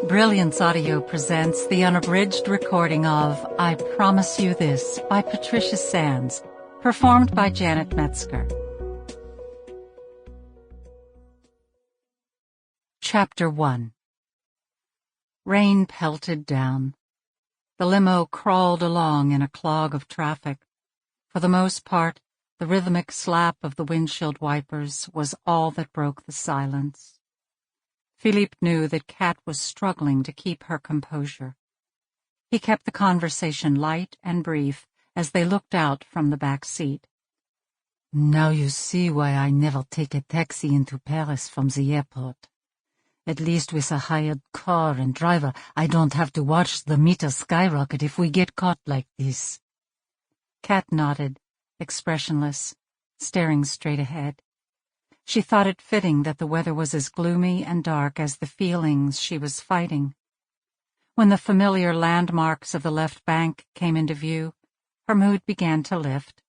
Brilliance Audio presents the unabridged recording of I Promise You This by Patricia Sands, performed by Janet Metzger. Chapter 1. Rain pelted down. The limo crawled along in a clog of traffic. For the most part, the rhythmic slap of the windshield wipers was all that broke the silence. Philippe knew that Kat was struggling to keep her composure. He kept the conversation light and brief as they looked out from the back seat. "Now you see why I never take a taxi into Paris from the airport. At least with a hired car and driver, I don't have to watch the meter skyrocket if we get caught like this." Kat nodded, expressionless, staring straight ahead. She thought it fitting that the weather was as gloomy and dark as the feelings she was fighting. When the familiar landmarks of the left bank came into view, her mood began to lift.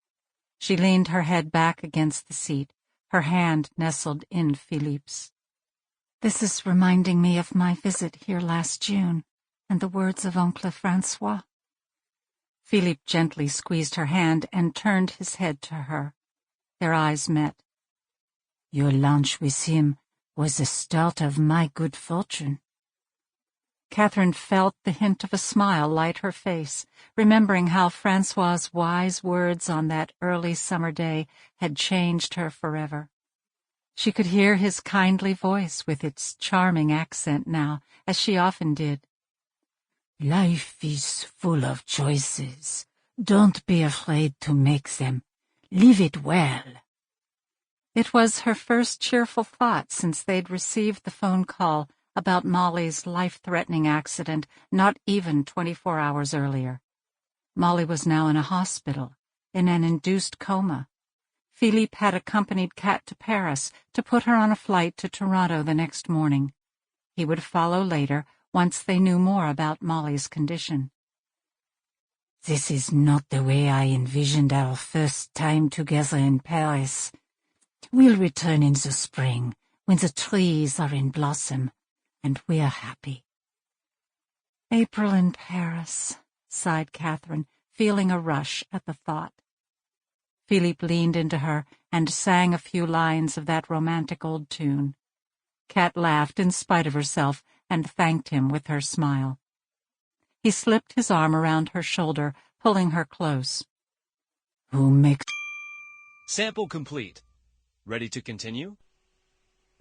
She leaned her head back against the seat, her hand nestled in Philippe's. "This is reminding me of my visit here last June and the words of Oncle Francois." Philippe gently squeezed her hand and turned his head to her. Their eyes met. "Your lunch with him was the start of my good fortune." Katherine felt the hint of a smile light her face, remembering how Francois's wise words on that early summer day had changed her forever. She could hear his kindly voice with its charming accent now, as she often did. "Life is full of choices. Don't be afraid to make them. Live it well." It was her first cheerful thought since they'd received the phone call about Molly's life-threatening accident not even 24 hours earlier. Molly was now in a hospital, in an induced coma. Philippe had accompanied Kat to Paris to put her on a flight to Toronto the next morning. He would follow later once they knew more about Molly's condition. "This is not the way I envisioned our first time together in Paris. We'll return in the spring, when the trees are in blossom, and we're happy." "April in Paris," sighed Katherine, feeling a rush at the thought. Philippe leaned into her and sang a few lines of that romantic old tune. Kat laughed in spite of herself and thanked him with her smile. He slipped his arm around her shoulder, pulling her close. Sample complete. Ready to continue?